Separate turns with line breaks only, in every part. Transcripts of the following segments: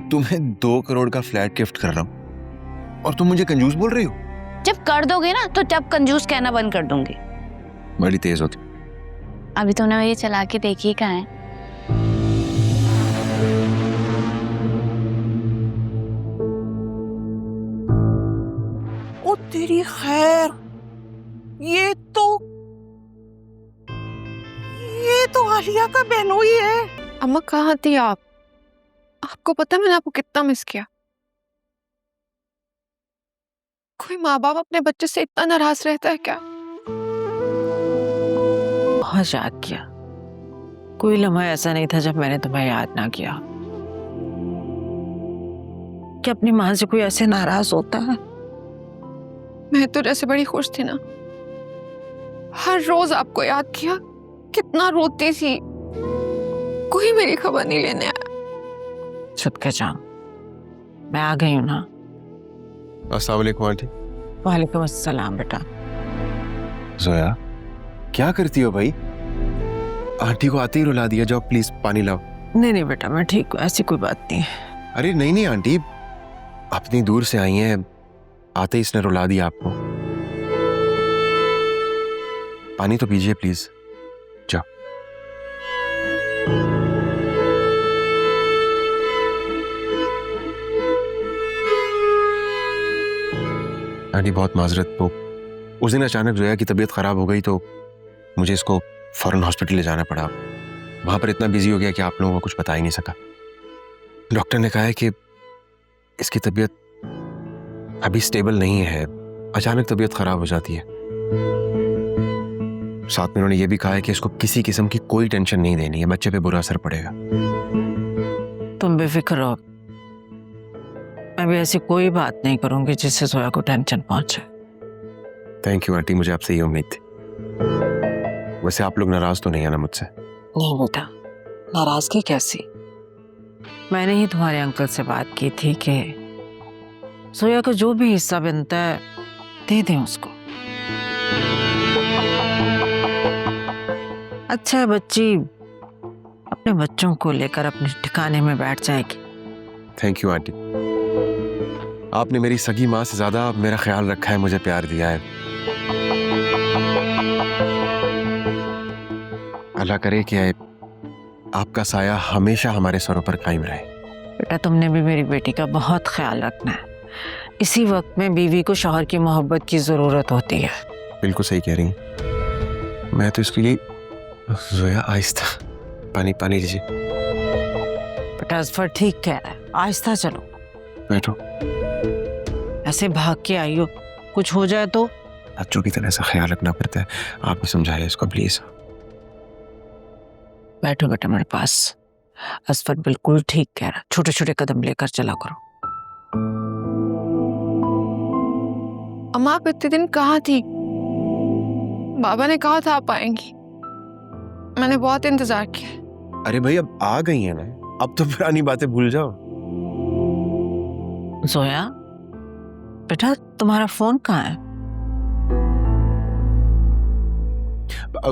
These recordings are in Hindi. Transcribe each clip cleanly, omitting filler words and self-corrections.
तुम्हें 2 करोड़ का फ्लैट गिफ्ट कर रहा हूँ और तुम मुझे कंजूस बोल रही हो?
जब कर दोगे ना तो जब कंजूस कहना बंद कर दूंगी।
बड़ी तेज होती।
अभी तुमने ये चला के देखी कहाँ है?
ओ तेरी खैर, ये तो आलिया का बहनोई है।
अम्मा कहाँ थी आप? आपको पता है मैंने आपको कितना मिस किया। कोई माँ बाप अपने बच्चे से इतना नाराज रहता है क्या?
बहुत याद किया, कोई लम्हा ऐसा नहीं था जब मैंने तुम्हें याद ना किया। कि अपनी माँ से कोई ऐसे नाराज होता है?
मैं तो जैसे बड़ी खुश थी ना, हर रोज आपको याद किया, कितना रोती थी, कोई मेरी खबर नहीं लेने आया।
सदका जान, मैं आ गई हूँ ना।
अस्सलाम वालेकुम आंटी।
वालेकुम अस्सलाम बेटा।
जोया, क्या करती हो भाई? आंटी को आते ही रुला दिया। जाओ प्लीज पानी लाओ।
नहीं नहीं बेटा, मैं ठीक हूँ, ऐसी कोई बात नहीं है।
अरे नहीं नहीं आंटी, अपनी दूर से आई हैं, आते ही इसने रुला दिया आपको। पानी तो पीजिए प्लीज, जाओ। आंटी बहुत माजरत, वो उस दिन अचानक जोया की तबीयत खराब हो गई तो मुझे इसको फौरन हॉस्पिटल ले जाना पड़ा। वहां पर इतना बिजी हो गया कि आप लोगों को कुछ बता ही नहीं सका। डॉक्टर ने कहा है कि इसकी तबीयत अभी स्टेबल नहीं है, अचानक तबीयत खराब हो जाती है। साथ में उन्होंने ये भी कहा है कि इसको किसी किस्म की कोई टेंशन नहीं देनी है, बच्चे पे बुरा असर पड़ेगा।
तुम बेफिक्र रहो, मैं भी ऐसी कोई बात नहीं करूंगी जिससे जोया को टेंशन पहुंचे।
थैंक यू आंटी, मुझे आपसे ये उम्मीद थी। वैसे आप लोग नाराज तो नहीं है ना मुझसे?
नहीं बेटा, नाराजगी कैसी? मैंने ही तुम्हारे अंकल से बात की थी कि जोया का जो भी हिस्सा बनता है दे दें उसको। अच्छा है, बच्ची अपने बच्चों को लेकर अपने ठिकाने में बैठ जाएगी।
थैंक यू आंटी, आपने मेरी सगी माँ से ज्यादा मेरा ख्याल रखा है, मुझे प्यार दिया है। अल्लाह करे कि आपका साया हमेशा हमारे सरों पर कायम रहे।
बेटा तुमने भी मेरी बेटी का बहुत ख्याल रखना है। इसी वक्त में बीवी को शौहर की मोहब्बत की जरूरत होती है।
बिल्कुल सही कह रही हैं। मैं तो इसके लिए जोया आहिस्ता, पानी लीजिए।
बेटा असफर ठीक कह रहा है, आहिस्ता चलो।
बैठो।
ऐसे भाग के आई हो, कुछ हो जाए तो?
बच्चों की तरह से ख्याल रखना पड़ता है, आपने समझाया इसको प्लीज।
बैठो बेटा मेरे पास। असफर बिल्कुल ठीक कह रहा, छोटे छोटे कदम लेकर चला करो।
अम्मा आप इतने दिन कहाँ थी? बाबा ने कहा था आप आएंगी, मैंने बहुत इंतजार किया।
अरे भाई अब आ गई है ना, अब तो पुरानी बातें भूल जाओ।
जोया बेटा तुम्हारा फोन कहाँ है?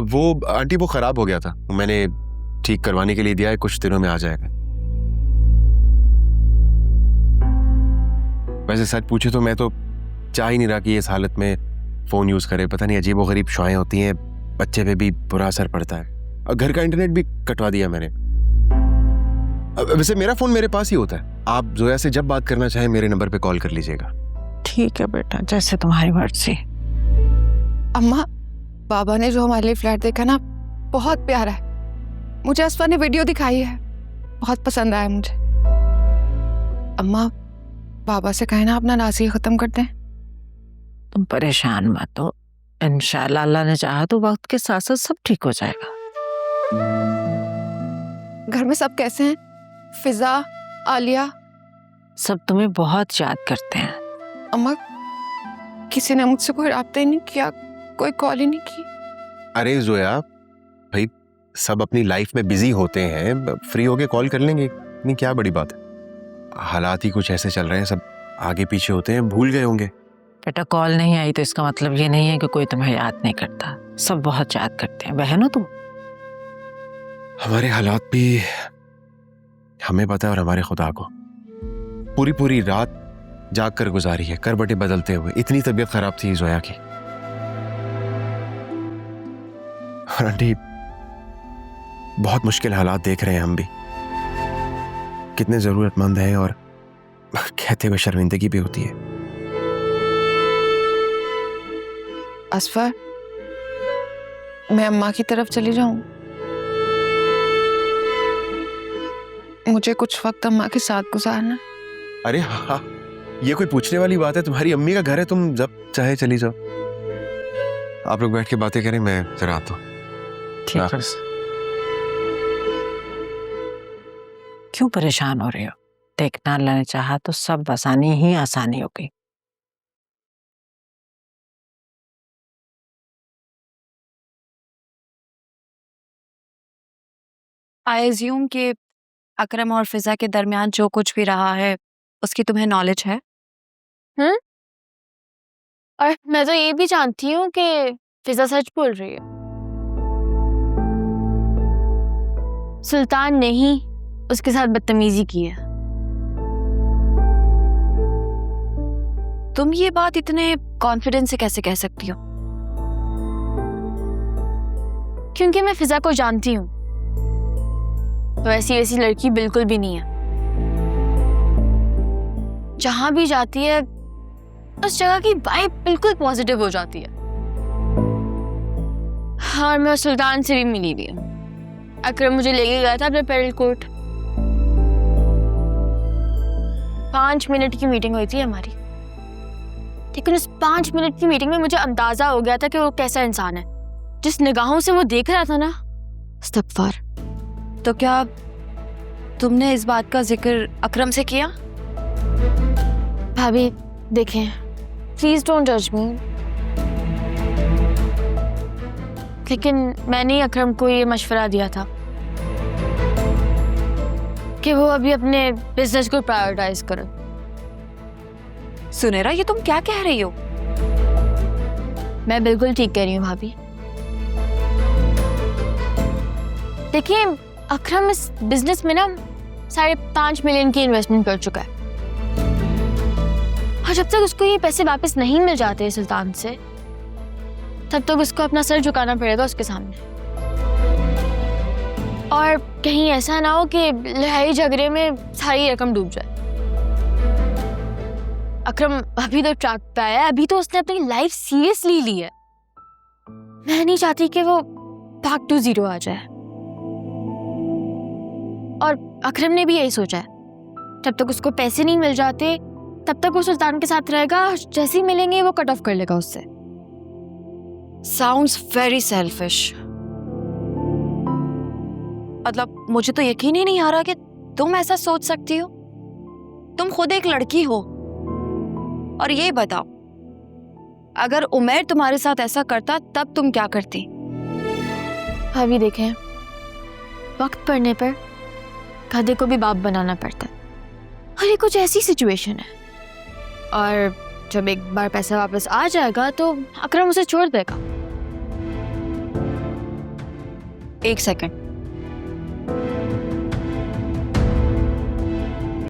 वो आंटी वो खराब हो गया था, मैंने ठीक करवाने के लिए दिया है, कुछ दिनों में आ जाएगा। वैसे सच पूछे तो मैं तो चाह ही नहीं रहा कि इस हालत में फोन यूज करे। पता नहीं अजीबोगरीब शुआएं होती हैं, बच्चे पे भी बुरा असर पड़ता है। और घर का इंटरनेट भी कटवा दिया मैंने। वैसे मेरा फोन मेरे पास ही होता है, आप जोया से जब बात करना चाहें मेरे नंबर पे कॉल कर लीजिएगा।
ठीक है बेटा, जैसे तुम्हारी मर्जी।
अम्मा बाबा ने जो हमारे लिए फ्लैट देखा ना, बहुत प्यारा है। मुझे असफर ने वीडियो दिखाई है, बहुत पसंद आया मुझे। अम्मा बाबा से कहे ना अपना नाज़ी खत्म कर दें।
तुम परेशान मत हो, इंशाल्लाह अल्लाह ने चाहा तो वक्त के साथ साथ सब ठीक हो जाएगा।
घर में सब कैसे हैं? फिजा, आलिया?
सब तुम्हें बहुत याद करते हैं।
अम्मा किसी ने मुझसे कोई राब्ता ही नहीं किया, कोई कॉल ही नहीं की।
अरे जोया भाई, सब अपनी लाइफ में बिजी होते हैं, फ्री होके कॉल कर लेंगे, नहीं क्या बड़ी बात है। हालात ही कुछ ऐसे चल रहे हैं, सब आगे पीछे होते हैं, भूल गए होंगे।
बेटा कॉल नहीं आई तो इसका मतलब ये नहीं है कि कोई तुम्हें याद नहीं करता, सब बहुत याद करते हैं। बहन हो तुम।
हमारे हालात भी हमें पता है और हमारे खुदा को। पूरी पूरी रात जाग कर गुजारी है, करवटें बदलते हुए। इतनी तबीयत खराब थी जोया की। और आंटी, बहुत मुश्किल हालात देख रहे हैं हम भी, कितने जरूरतमंद हैं, और कहते हुए शर्मिंदगी भी होती है।
असफर, मैं अम्मा की तरफ चली जाऊं? मुझे कुछ वक्त अम्मा के साथ गुजारना।
अरे हाँ, ये कोई पूछने वाली बात है? तुम्हारी अम्मी का घर है, तुम जब चाहे चली जाओ। आप लोग बैठ के बातें करें, मैं जरा आता हूँ।
ठीक है। क्यों परेशान हो रहे हो? देखना अल्लाह ने चाहा तो सब आसानी ही आसानी हो गई।
आई एज्यूम कि अकरम और फिजा के दरमियान जो कुछ भी रहा है उसकी तुम्हें नॉलेज है।
और मैं तो ये भी जानती हूँ कि फिजा सच बोल रही है। सुल्तान ने ही उसके साथ बदतमीजी की है।
तुम ये बात इतने कॉन्फिडेंस से कैसे कह सकती हो?
क्योंकि मैं फिजा को जानती हूँ, तो ऐसी वैसी लड़की बिल्कुल भी नहीं है। जहां भी जाती है उस जगह की वाइब बिल्कुल पॉजिटिव हो जाती है। और मैं सुल्तान से भी मिली भी हूँ। अकरम मुझे लेके गया था अपने पेरल कोर्ट। 5 मिनट की मीटिंग हुई थी हमारी, लेकिन उस 5 मिनट की मीटिंग में मुझे अंदाजा हो गया था कि वो कैसा इंसान है। जिस निगाहों से वो देख रहा था ना,
इस्तग़फ़ार। तो क्या तुमने इस बात का जिक्र अकरम से किया?
भाभी देखें, प्लीज डोंट जज मी, लेकिन मैंने अकरम को ये मशवरा दिया था कि वो अभी अपने बिजनेस को प्रायोरिटाइज करे।
सुनैरा, ये तुम क्या कह रही हो?
मैं बिल्कुल ठीक कह रही हूँ भाभी। देखिए, अकरम इस बिजनेस में ना 5.5 मिलियन की इन्वेस्टमेंट कर चुका है, और जब तक उसको ये पैसे वापस नहीं मिल जाते सुल्तान से, तब तक उसको अपना सर झुकाना पड़ेगा उसके सामने। और कहीं ऐसा ना हो कि लड़ाई झगड़े में सारी रकम डूब जाए। अकरम अभी तो ट्रैक पे आया है, अभी तो उसने अपनी लाइफ सीरियसली ली है। मैं नहीं चाहती कि वो बैक टू जीरो आ जाए, और अकरम ने भी यही सोचा है। जब तक उसको पैसे नहीं मिल जाते तब तक वो सुल्तान के साथ रहेगा, जैसे ही मिलेंगे वो कट ऑफ कर लेगा उससे।
Sounds very selfish. मतलब मुझे तो यकीन ही नहीं आ रहा कि तुम ऐसा सोच सकती हो। तुम खुद एक लड़की हो। और ये बताओ, अगर उमैर तुम्हारे साथ ऐसा करता तब तुम क्या करती?
भाभी देखें, वक्त पड़ने पर गधे को भी बाप बनाना पड़ता है, और ये कुछ ऐसी सिचुएशन है। और जब एक बार पैसा वापस आ जाएगा तो अकरम उसे छोड़ देगा।
एक सेकंड,